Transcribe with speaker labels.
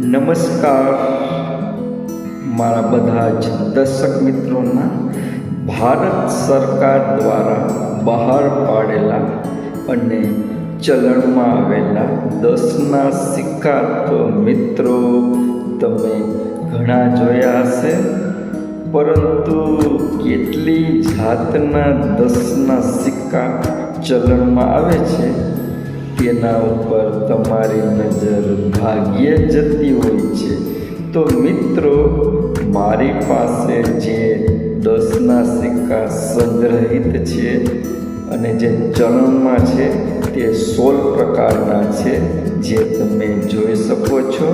Speaker 1: નમસ્કાર મારા બધા જ દર્શક મિત્રોના ભારત સરકાર દ્વારા બહાર પાડેલા અને ચલણમાં આવેલા 10ના સિક્કા તો મિત્રો તમે ઘણા જોયા હશે, પરંતુ કેટલી જાતના 10ના સિક્કા ચલણમાં આવે છે તેના ઉપર તમારી નજર ભાગ્યે જતી હોય છે. તો મિત્રો, મારી પાસે જે 10ના સિક્કા સંગ્રહિત છે અને જે ચલણમાં છે તે 16 પ્રકારના છે, જે તમે જોઈ શકો છો.